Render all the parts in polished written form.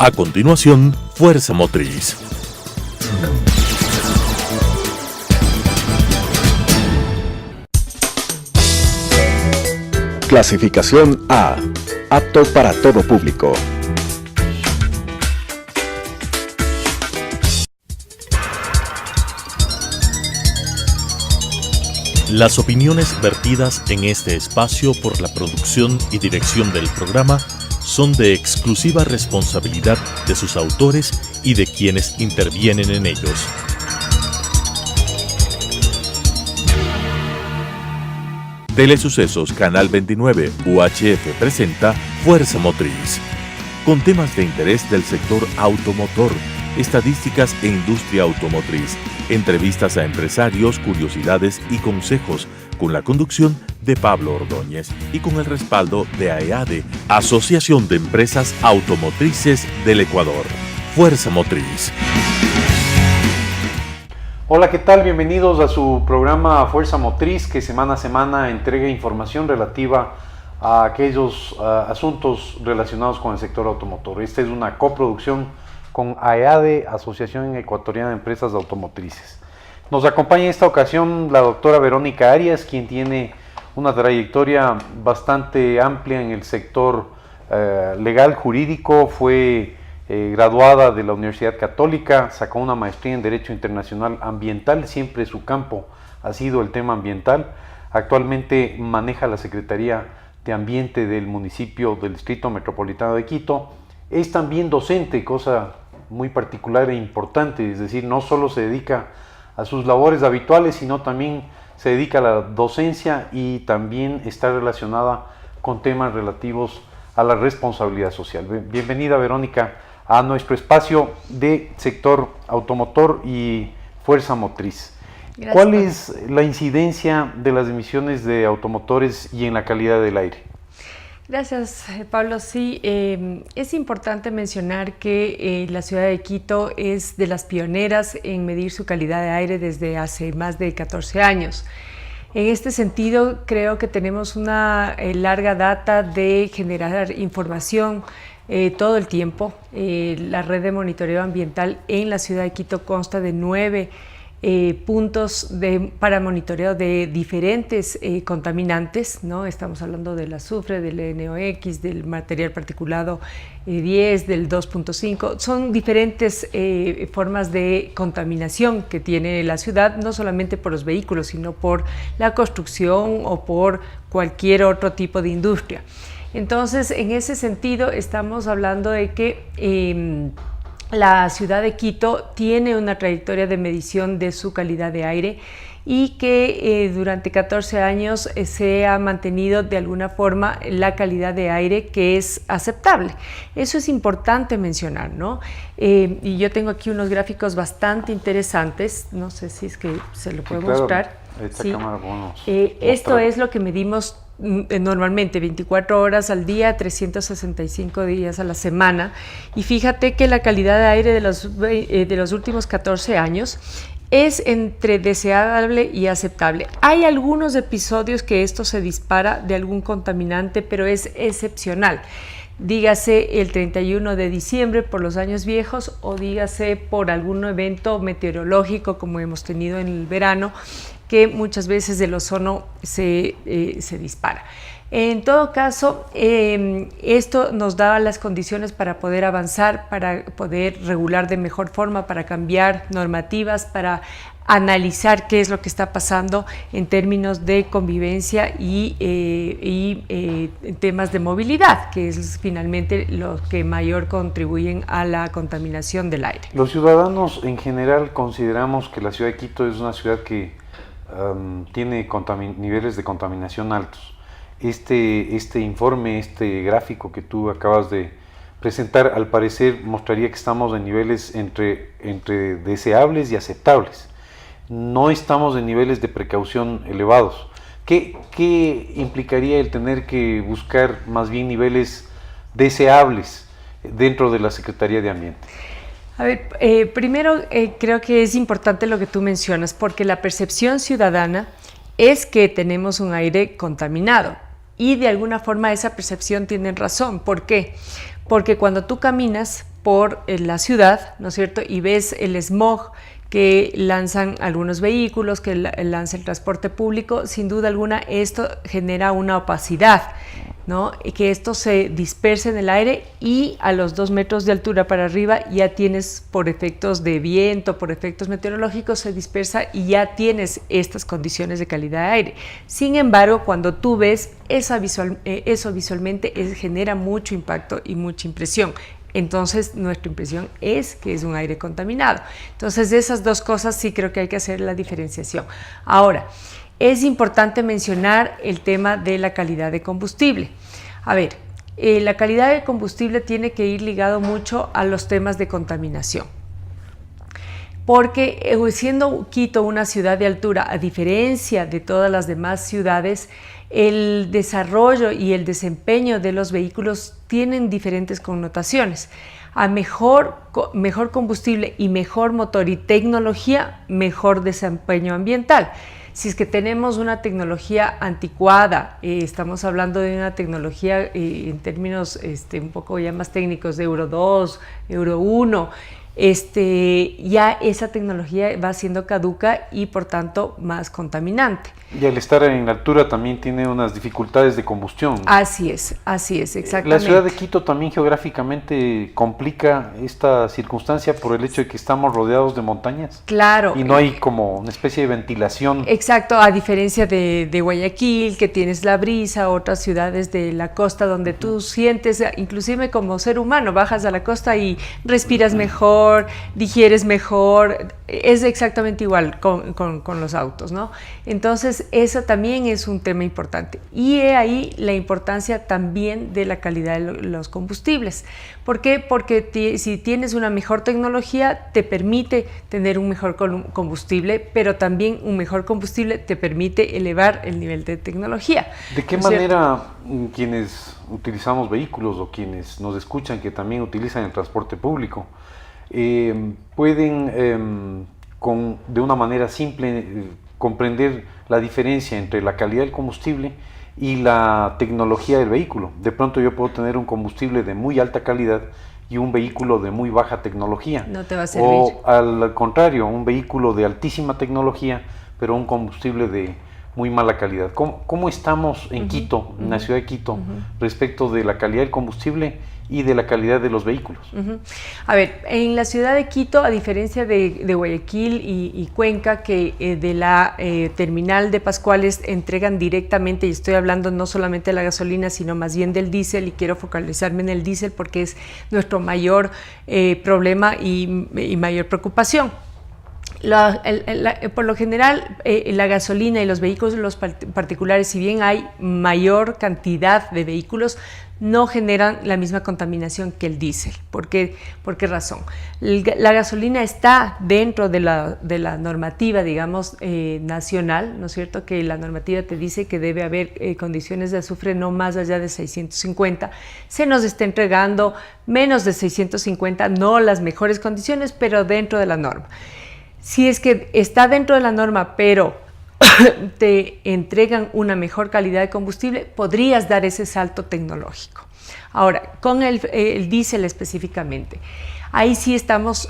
A continuación, Fuerza Motriz. Clasificación A. Apto para todo público. Las opiniones vertidas en este espacio por la producción y dirección del programa son de exclusiva responsabilidad de sus autores y de quienes intervienen en ellos. Telesucesos Canal 29 UHF presenta Fuerza Motriz, con temas de interés del sector automotor, estadísticas e industria automotriz, entrevistas a empresarios, curiosidades y consejos, con la conducción de Pablo Ordóñez y con el respaldo de AEADE, Asociación de Empresas Automotrices del Ecuador. Fuerza Motriz. Hola, ¿qué tal? Bienvenidos a su programa Fuerza Motriz, que semana a semana entrega información relativa a aquellos asuntos relacionados con el sector automotor. Esta es una coproducción con AEADE, Asociación Ecuatoriana de Empresas Automotrices. Nos acompaña en esta ocasión la doctora Verónica Arias, quien tiene una trayectoria bastante amplia en el sector legal, jurídico. Fue graduada de la Universidad Católica, sacó una maestría en Derecho Internacional Ambiental, siempre su campo ha sido el tema ambiental. Actualmente maneja la Secretaría de Ambiente del municipio del Distrito Metropolitano de Quito. Es también docente, cosa muy particular e importante, es decir, no solo se dedica a sus labores habituales, sino también se dedica a la docencia y también está relacionada con temas relativos a la responsabilidad social. Bienvenida, Verónica, a nuestro espacio de sector automotor y fuerza motriz. Gracias. ¿Cuál es la incidencia de las emisiones de automotores y en la calidad del aire? Gracias, Pablo. Sí, es importante mencionar que la ciudad de Quito es de las pioneras en medir su calidad de aire desde hace más de 14 años. En este sentido, creo que tenemos una larga data de generar información todo el tiempo. La red de monitoreo ambiental en la ciudad de Quito consta de 9 puntos para monitoreo de diferentes contaminantes, ¿no? Estamos hablando del azufre, del NOx, del material particulado 10, del 2.5. Son diferentes formas de contaminación que tiene la ciudad, no solamente por los vehículos, sino por la construcción o por cualquier otro tipo de industria. Entonces, en ese sentido, estamos hablando de que la ciudad de Quito tiene una trayectoria de medición de su calidad de aire y que durante 14 años se ha mantenido de alguna forma la calidad de aire que es aceptable. Eso es importante mencionar, ¿no? Y yo tengo aquí unos gráficos bastante interesantes, no sé si es que se lo puedo mostrar. Esta sí. Cámara, Esto es lo que medimos normalmente 24 horas al día, 365 días a la semana, y fíjate que la calidad de aire de los últimos 14 años es entre deseable y aceptable. Hay algunos episodios que esto se dispara de algún contaminante, pero es excepcional. Dígase el 31 de diciembre por los años viejos o dígase por algún evento meteorológico como hemos tenido en el verano, que muchas veces el ozono se dispara. En todo caso, esto nos da las condiciones para poder avanzar, para poder regular de mejor forma, para cambiar normativas, para analizar qué es lo que está pasando en términos de convivencia y temas de movilidad, que es finalmente lo que mayor contribuyen a la contaminación del aire. Los ciudadanos en general consideramos que la ciudad de Quito es una ciudad que tiene niveles de contaminación altos. Este informe, este gráfico que tú acabas de presentar, al parecer mostraría que estamos en niveles entre deseables y aceptables. No estamos en niveles de precaución elevados. ¿Qué implicaría el tener que buscar más bien niveles deseables dentro de la Secretaría de Ambiente? A ver, primero creo que es importante lo que tú mencionas, porque la percepción ciudadana es que tenemos un aire contaminado y de alguna forma esa percepción tiene razón. ¿Por qué? Porque cuando tú caminas por la ciudad, ¿no es cierto? Y ves el smog que lanzan algunos vehículos, que lanza el transporte público, sin duda alguna esto genera una opacidad, ¿no? Y que esto se disperse en el aire y a los 2 metros de altura para arriba ya tienes, por efectos de viento, por efectos meteorológicos, se dispersa y ya tienes estas condiciones de calidad de aire. Sin embargo, cuando tú ves eso visualmente genera mucho impacto y mucha impresión. Entonces nuestra impresión es que es un aire contaminado. Entonces de esas dos cosas sí creo que hay que hacer la diferenciación. Ahora, es importante mencionar el tema de la calidad de combustible. A ver, la calidad de combustible tiene que ir ligado mucho a los temas de contaminación. Porque siendo Quito una ciudad de altura, a diferencia de todas las demás ciudades, el desarrollo y el desempeño de los vehículos tienen diferentes connotaciones. A mejor combustible y mejor motor y tecnología, mejor desempeño ambiental. Si es que tenemos una tecnología anticuada, estamos hablando de una tecnología en términos un poco ya más técnicos de Euro 2, Euro 1, ya esa tecnología va siendo caduca y por tanto más contaminante. Y al estar en la altura también tiene unas dificultades de combustión. Así es, exactamente. La ciudad de Quito también geográficamente complica esta circunstancia por el hecho de que estamos rodeados de montañas. Claro. Y no hay como una especie de ventilación. Exacto, a diferencia de Guayaquil, que tienes la brisa, otras ciudades de la costa donde tú sientes, inclusive como ser humano, bajas a la costa y respiras mejor, digieres mejor, es exactamente igual con los autos, ¿no? Entonces, eso también es un tema importante. Y ahí la importancia también de la calidad de los combustibles. ¿Por qué? Porque si tienes una mejor tecnología, te permite tener un mejor combustible, pero también un mejor combustible te permite elevar el nivel de tecnología. ¿De qué manera quienes utilizamos vehículos o quienes nos escuchan que también utilizan el transporte público pueden de una manera simple comprender la diferencia entre la calidad del combustible y la tecnología del vehículo? De pronto yo puedo tener un combustible de muy alta calidad y un vehículo de muy baja tecnología. No te va a servir. O al contrario, un vehículo de altísima tecnología, pero un combustible de muy mala calidad. ¿Cómo estamos en Quito, en la ciudad de Quito, respecto de la calidad del combustible y de la calidad de los vehículos? A ver, en la ciudad de Quito, a diferencia de Guayaquil y Cuenca, que de la terminal de Pascuales entregan directamente, y estoy hablando no solamente de la gasolina, sino más bien del diésel, y quiero focalizarme en el diésel porque es nuestro mayor problema y mayor preocupación. Por lo general, la gasolina y los vehículos particulares, si bien hay mayor cantidad de vehículos, no generan la misma contaminación que el diésel. ¿Por qué razón? La gasolina está dentro de la normativa, digamos, nacional, ¿no es cierto? Que la normativa te dice que debe haber condiciones de azufre no más allá de 650. Se nos está entregando menos de 650, no las mejores condiciones, pero dentro de la norma. Si es que está dentro de la norma, pero te entregan una mejor calidad de combustible, podrías dar ese salto tecnológico. Ahora, con el diésel específicamente, ahí sí estamos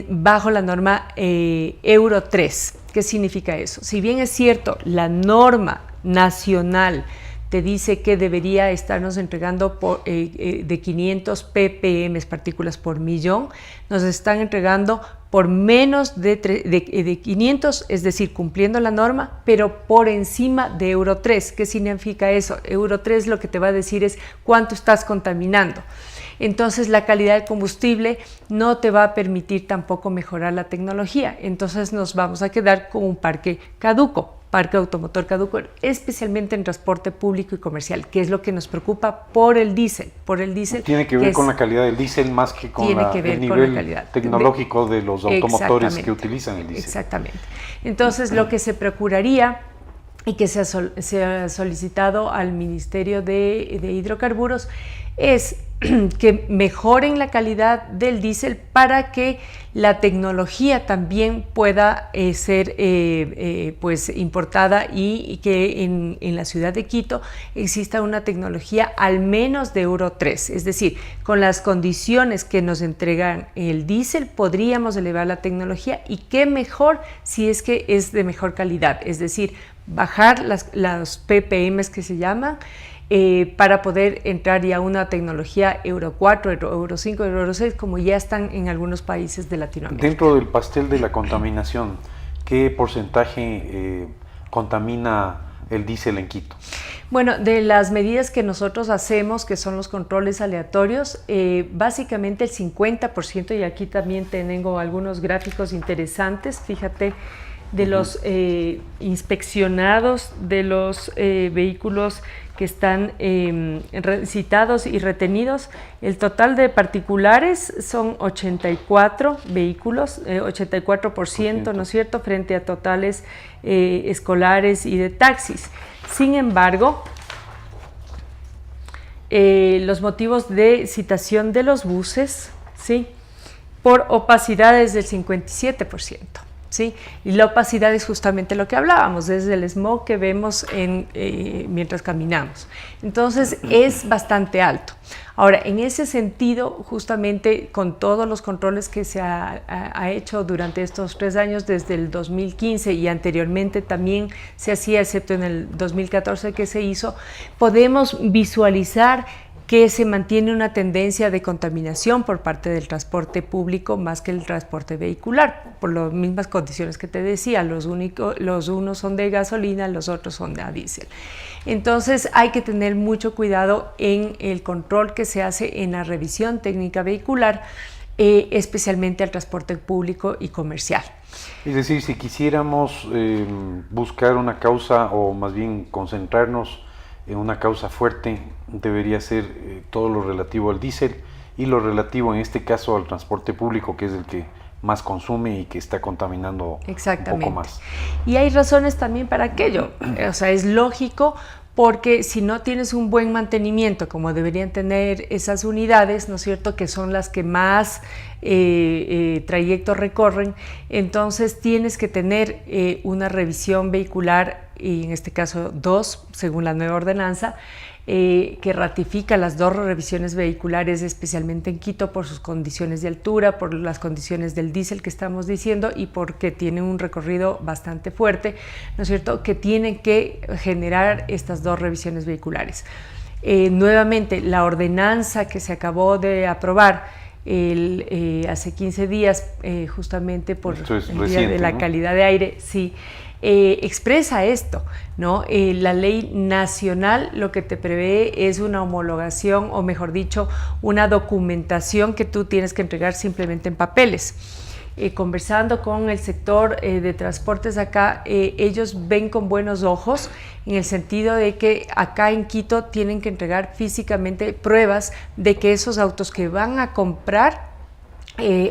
bajo la norma Euro 3. ¿Qué significa eso? Si bien es cierto, la norma nacional te dice que debería estarnos entregando de 500 ppm, partículas por millón, nos están entregando por menos de 500, es decir, cumpliendo la norma, pero por encima de Euro 3. ¿Qué significa eso? Euro 3 lo que te va a decir es cuánto estás contaminando. Entonces la calidad del combustible no te va a permitir tampoco mejorar la tecnología. Entonces nos vamos a quedar con un parque caduco. Parque automotor caduco, especialmente en transporte público y comercial, que es lo que nos preocupa por el diésel. Tiene que ver con la calidad del diésel más que con el nivel tecnológico de los automotores que utilizan el diésel. Exactamente. Entonces, lo que se procuraría y que se ha solicitado al Ministerio de Hidrocarburos es que mejoren la calidad del diésel para que la tecnología también pueda ser pues importada y que en la ciudad de Quito exista una tecnología al menos de Euro 3, es decir, con las condiciones que nos entregan el diésel podríamos elevar la tecnología y qué mejor si es que es de mejor calidad, es decir, bajar las ppm que se llaman, para poder entrar ya a una tecnología Euro 4, Euro 5, Euro 6, como ya están en algunos países de Latinoamérica. Dentro del pastel de la contaminación, ¿qué porcentaje contamina el diésel en Quito? Bueno, de las medidas que nosotros hacemos, que son los controles aleatorios, básicamente el 50%, y aquí también tengo algunos gráficos interesantes, fíjate, de los inspeccionados, de los vehículos que están citados y retenidos. El total de particulares son 84 vehículos, 84%, ¿no es cierto?, frente a totales escolares y de taxis. Sin embargo, los motivos de citación de los buses, ¿sí?, por opacidad es del 57%. ¿Sí? Y la opacidad es justamente lo que hablábamos, es el smog que vemos mientras caminamos. Entonces es bastante alto. Ahora, en ese sentido, justamente con todos los controles que se ha hecho durante estos 3 años, desde el 2015 y anteriormente también se hacía, excepto en el 2014 que se hizo, podemos visualizar que se mantiene una tendencia de contaminación por parte del transporte público más que el transporte vehicular, por las mismas condiciones que te decía, los unos son de gasolina, los otros son de diésel. Entonces hay que tener mucho cuidado en el control que se hace en la revisión técnica vehicular, especialmente al transporte público y comercial. Es decir, si quisiéramos buscar una causa, o más bien concentrarnos en una causa fuerte, debería ser todo lo relativo al diésel y lo relativo en este caso al transporte público, que es el que más consume y que está contaminando un poco más. Y hay razones también para aquello, o sea, es lógico, porque si no tienes un buen mantenimiento, como deberían tener esas unidades, ¿no es cierto?, que son las que más trayectos recorren, entonces tienes que tener una revisión vehicular, y en este caso 2, según la nueva ordenanza, que ratifica las 2 revisiones vehiculares, especialmente en Quito, por sus condiciones de altura, por las condiciones del diésel que estamos diciendo y porque tiene un recorrido bastante fuerte, ¿no es cierto?, que tienen que generar estas 2 revisiones vehiculares. Nuevamente, la ordenanza que se acabó de aprobar hace 15 días, justamente por el Día de la Calidad de Aire, sí, expresa esto, ¿no? La ley nacional lo que te prevé es una homologación, o mejor dicho, una documentación que tú tienes que entregar simplemente en papeles. Conversando con el sector de transportes acá, ellos ven con buenos ojos en el sentido de que acá en Quito tienen que entregar físicamente pruebas de que esos autos que van a comprar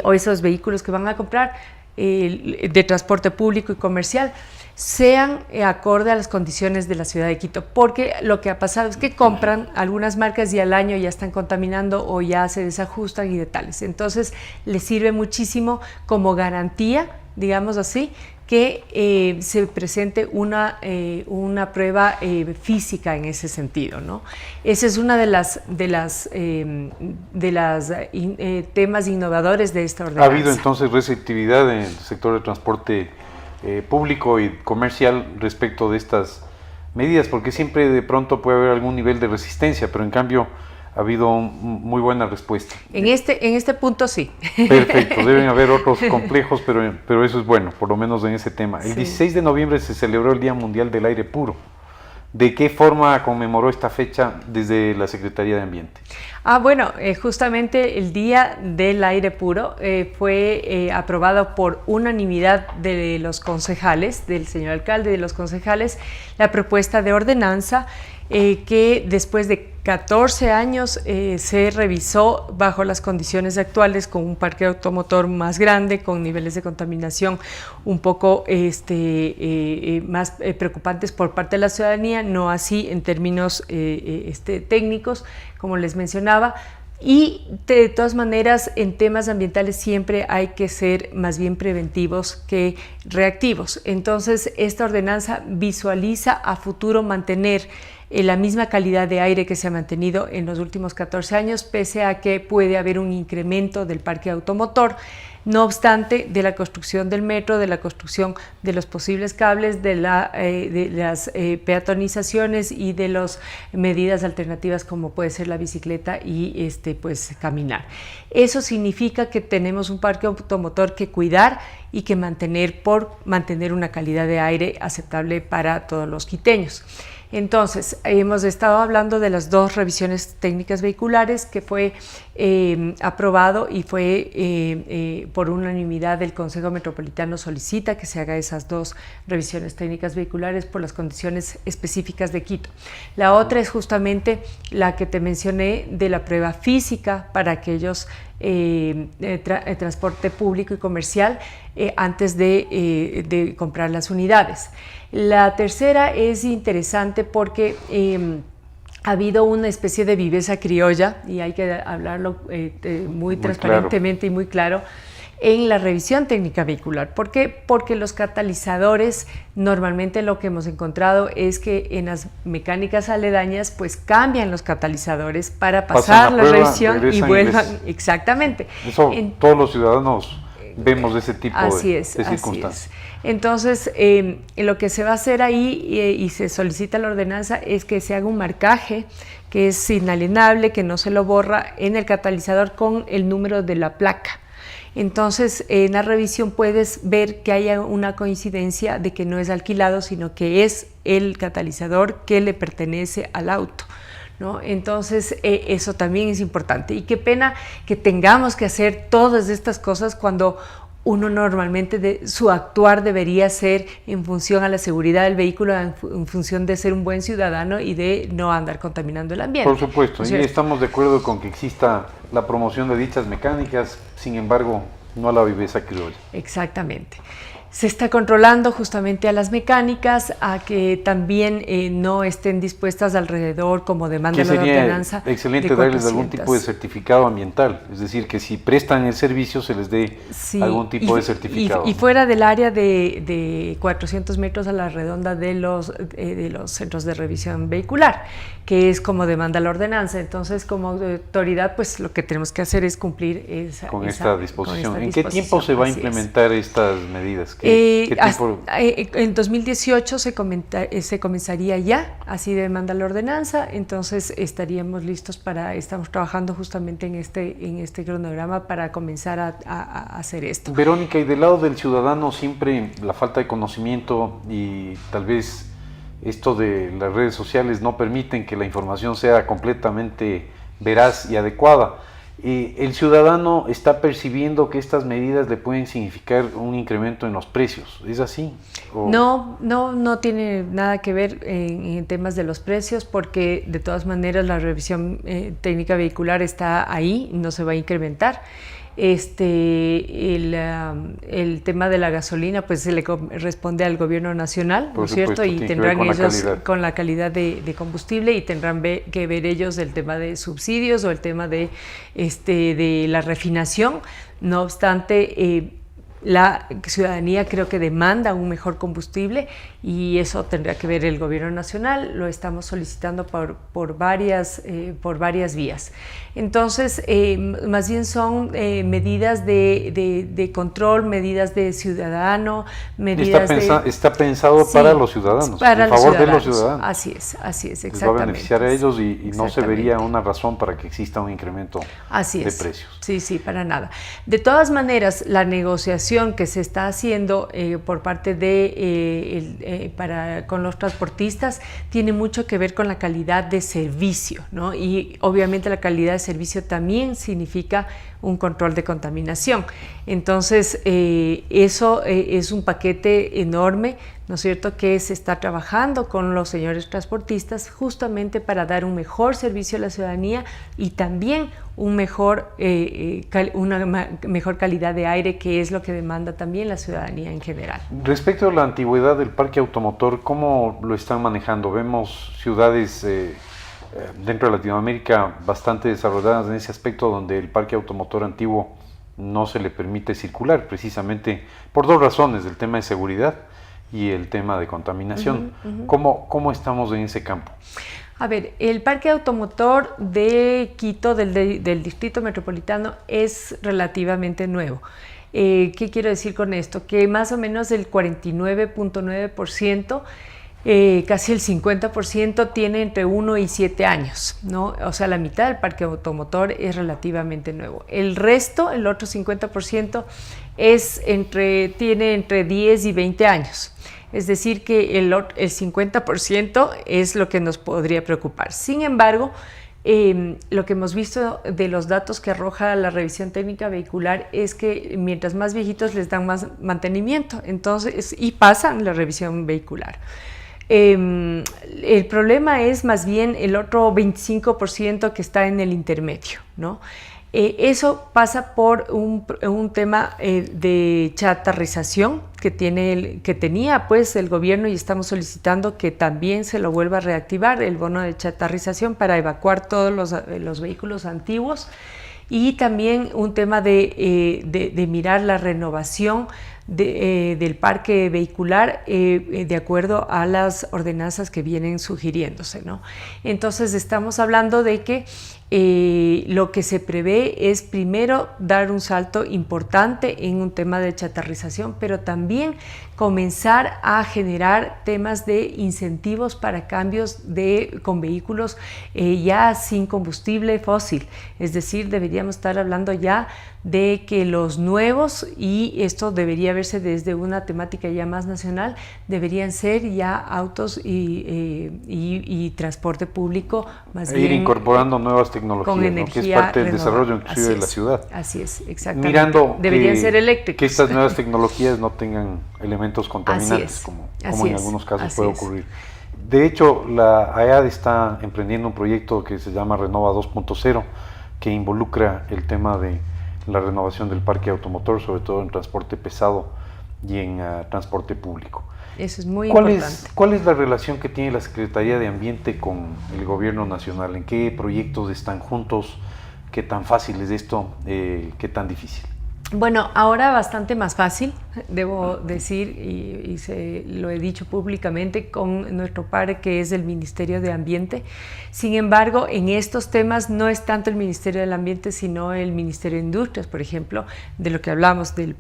o esos vehículos que van a comprar de transporte público y comercial sean acorde a las condiciones de la ciudad de Quito, porque lo que ha pasado es que compran algunas marcas y al año ya están contaminando o ya se desajustan y de tales. Entonces les sirve muchísimo como garantía, digamos así, que se presente una prueba física en ese sentido, ¿no? Ese es una de las temas innovadores de esta ordenanza. ¿Ha habido entonces receptividad en el sector de transporte público y comercial respecto de estas medidas? Porque siempre de pronto puede haber algún nivel de resistencia, pero en cambio ha habido muy buena respuesta. En este punto sí. Perfecto, deben haber otros complejos, pero eso es bueno, por lo menos en ese tema. El 16 de noviembre se celebró el Día Mundial del Aire Puro. ¿De qué forma conmemoró esta fecha desde la Secretaría de Ambiente? Bueno, justamente el Día del Aire Puro fue aprobado por unanimidad de los concejales, del señor alcalde, de los concejales, la propuesta de ordenanza que después de 14 años se revisó bajo las condiciones actuales, con un parque automotor más grande, con niveles de contaminación un poco más preocupantes por parte de la ciudadanía, no así en términos técnicos, como les mencionaba. Y de todas maneras, en temas ambientales siempre hay que ser más bien preventivos que reactivos. Entonces, esta ordenanza visualiza a futuro mantener la misma calidad de aire que se ha mantenido en los últimos 14 años, pese a que puede haber un incremento del parque automotor. No obstante, de la construcción del metro, de la construcción de los posibles cables, de las peatonizaciones y de las medidas alternativas como puede ser la bicicleta y pues caminar. Eso significa que tenemos un parque automotor que cuidar y que mantener una calidad de aire aceptable para todos los quiteños. Entonces, hemos estado hablando de las 2 revisiones técnicas vehiculares que fue aprobado y fue por unanimidad del Consejo Metropolitano solicita que se haga esas 2 revisiones técnicas vehiculares por las condiciones específicas de Quito. La otra es justamente la que te mencioné de la prueba física para aquellos transporte público y comercial antes de comprar las unidades. La tercera es interesante porque ha habido una especie de viveza criolla, y hay que hablarlo muy transparentemente y muy claro, en la revisión técnica vehicular. ¿Por qué? Porque los catalizadores, normalmente lo que hemos encontrado es que en las mecánicas aledañas pues cambian los catalizadores para pasar la revisión y vuelvan. Exactamente. Eso todos los ciudadanos vemos ese tipo de circunstancias. Entonces, lo que se va a hacer ahí y se solicita la ordenanza es que se haga un marcaje que es inalienable, que no se lo borra en el catalizador con el número de la placa. Entonces, en la revisión puedes ver que haya una coincidencia de que no es alquilado, sino que es el catalizador que le pertenece al auto, ¿no? Entonces, eso también es importante. Y qué pena que tengamos que hacer todas estas cosas cuando uno normalmente su actuar debería ser en función a la seguridad del vehículo, en función de ser un buen ciudadano y de no andar contaminando el ambiente. Por supuesto, y estamos de acuerdo con que exista la promoción de dichas mecánicas, sin embargo, no a la viveza criolla. Exactamente. Se está controlando justamente a las mecánicas a que también no estén dispuestas alrededor como demanda la ordenanza. Excelente darles algún tipo de certificado ambiental, es decir, que si prestan el servicio se les dé algún tipo de certificado. Y fuera del área de 400 metros a la redonda de los centros de revisión vehicular, que es como demanda la ordenanza. Entonces, como autoridad, pues lo que tenemos que hacer es cumplir esta disposición. ¿En qué tiempo se va a implementar estas medidas? En 2018 se comenzaría ya, así demanda la ordenanza, entonces estaríamos listos estamos trabajando justamente en este cronograma para comenzar a hacer esto. Verónica, y del lado del ciudadano siempre la falta de conocimiento y tal vez esto de las redes sociales no permiten que la información sea completamente veraz y adecuada. El ciudadano está percibiendo que estas medidas le pueden significar un incremento en los precios, ¿es así? No tiene nada que ver en temas de los precios, porque de todas maneras la revisión técnica vehicular está ahí, no se va a incrementar. El tema de la gasolina pues se le responde al gobierno nacional, ¿no es cierto? Y tendrán ellos con la calidad de combustible, y tendrán que ver ellos el tema de subsidios o el tema de la refinación. No obstante, la ciudadanía creo que demanda un mejor combustible, y eso tendría que ver el gobierno nacional. Lo estamos solicitando por varias vías. Entonces, más bien son medidas de control, medidas de ciudadano, medidas está pensado para los ciudadanos, para en favor de los ciudadanos. Así es, exactamente. Les va a beneficiar a ellos y no se vería una razón para que exista un incremento de precios. Sí, para nada. De todas maneras, la negociación que se está haciendo por parte con los transportistas tiene mucho que ver con la calidad de servicio, ¿no? Y obviamente la calidad de servicio también significa un control de contaminación. Entonces, eso es un paquete enorme, ¿no es cierto?, que se está trabajando con los señores transportistas justamente para dar un mejor servicio a la ciudadanía y también una mejor calidad de aire, que es lo que demanda también la ciudadanía en general. Respecto a la antigüedad del parque automotor, ¿cómo lo están manejando? Vemos ciudades dentro de Latinoamérica bastante desarrolladas en ese aspecto, donde el parque automotor antiguo no se le permite circular, precisamente por dos razones, el tema de seguridad y el tema de contaminación. ¿Cómo estamos en ese campo? A ver, el parque automotor de Quito, del Distrito Metropolitano, es relativamente nuevo. ¿Qué quiero decir con esto? Que más o menos el 49.9%, casi el 50% tiene entre 1 y 7 años, ¿no? O sea, la mitad del parque automotor es relativamente nuevo. El resto, el otro 50%, tiene entre 10 y 20 años. Es decir, que el 50% es lo que nos podría preocupar. Sin embargo, lo que hemos visto de los datos que arroja la revisión técnica vehicular es que mientras más viejitos les dan más mantenimiento, y pasan la revisión vehicular. El problema es más bien el otro 25% que está en el intermedio, ¿no? Eso pasa por un tema de chatarrización que tenía pues el gobierno, y estamos solicitando que también se lo vuelva a reactivar, el bono de chatarrización, para evacuar todos los vehículos antiguos, y también un tema de mirar la renovación del parque vehicular de acuerdo a las ordenanzas que vienen sugiriéndose, ¿no? Entonces estamos hablando de que lo que se prevé es primero dar un salto importante en un tema de chatarrización, pero también comenzar a generar temas de incentivos para cambios con vehículos ya sin combustible fósil. Es decir, deberíamos estar hablando ya de que los nuevos, y esto debería verse desde una temática ya más nacional, deberían ser ya autos y transporte público más bien. Ir incorporando nuevas tecnologías, con energía, ¿no? Que es parte del desarrollo inclusive de la ciudad. Así es, exactamente. Mirando deberían ser eléctricos. Que estas nuevas tecnologías no tengan elementos contaminantes, como en algunos casos puede ocurrir. De hecho, la AEAD está emprendiendo un proyecto que se llama Renova 2.0, que involucra el tema de la renovación del parque automotor, sobre todo en transporte pesado y en transporte público. Eso es muy importante. ¿Cuál es la relación que tiene la Secretaría de Ambiente con el Gobierno Nacional? ¿En qué proyectos están juntos? ¿Qué tan fácil es esto? ¿Qué tan difícil? Bueno, ahora bastante más fácil, debo decir, y lo he dicho públicamente, con nuestro par, que es el Ministerio de Ambiente. Sin embargo, en estos temas no es tanto el Ministerio del Ambiente, sino el Ministerio de Industrias, por ejemplo, de lo que hablamos, de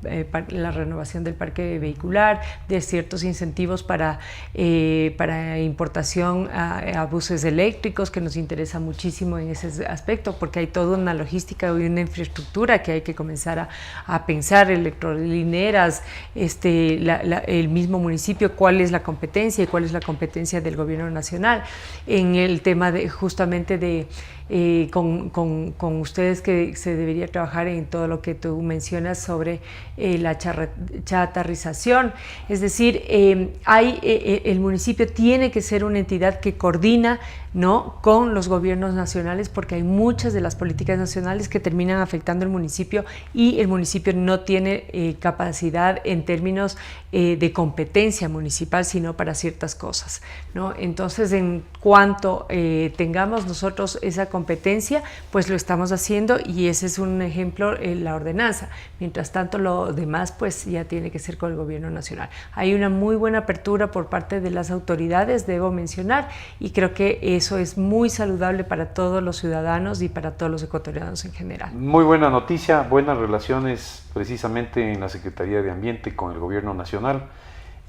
la renovación del parque vehicular, de ciertos incentivos para importación a buses eléctricos, que nos interesa muchísimo en ese aspecto, porque hay toda una logística y una infraestructura que hay que comenzar a pensar, electrolineras, el mismo municipio, cuál es la competencia y cuál es la competencia del gobierno nacional en el tema justamente con ustedes, que se debería trabajar en todo lo que tú mencionas sobre la chatarrización. Es decir, el municipio tiene que ser una entidad que coordina, ¿no?, con los gobiernos nacionales, porque hay muchas de las políticas nacionales que terminan afectando al municipio, y el municipio no tiene capacidad en términos de competencia municipal, sino para ciertas cosas, ¿no? Entonces, en cuanto tengamos nosotros esa competencia, pues lo estamos haciendo, y ese es un ejemplo, la ordenanza. Mientras tanto, lo demás pues ya tiene que ser con el gobierno nacional. Hay una muy buena apertura por parte de las autoridades, debo mencionar, y creo que eso es muy saludable para todos los ciudadanos y para todos los ecuatorianos en general. Muy buena noticia, buenas relaciones precisamente en la Secretaría de Ambiente con el gobierno nacional,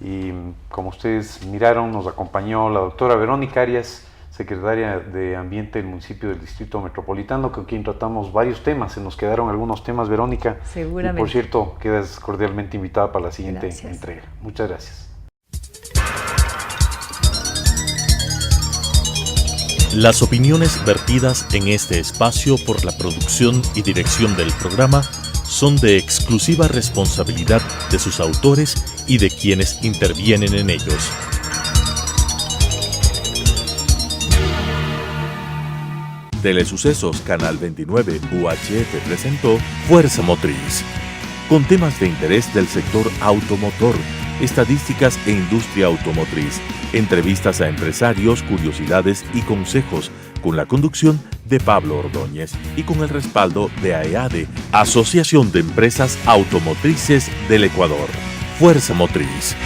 y como ustedes miraron, nos acompañó la doctora Verónica Arias, secretaria de Ambiente del municipio del Distrito Metropolitano, con quien tratamos varios temas. Se nos quedaron algunos temas, Verónica. Seguramente. Y por cierto, quedas cordialmente invitada para la siguiente entrega. Muchas gracias. Las opiniones vertidas en este espacio por la producción y dirección del programa son de exclusiva responsabilidad de sus autores y de quienes intervienen en ellos. Telesucesos Canal 29 UHF presentó Fuerza Motriz, con temas de interés del sector automotor, estadísticas e industria automotriz, entrevistas a empresarios, curiosidades y consejos con la conducción de Pablo Ordóñez y con el respaldo de AEADE, Asociación de Empresas Automotrices del Ecuador. Fuerza Motriz.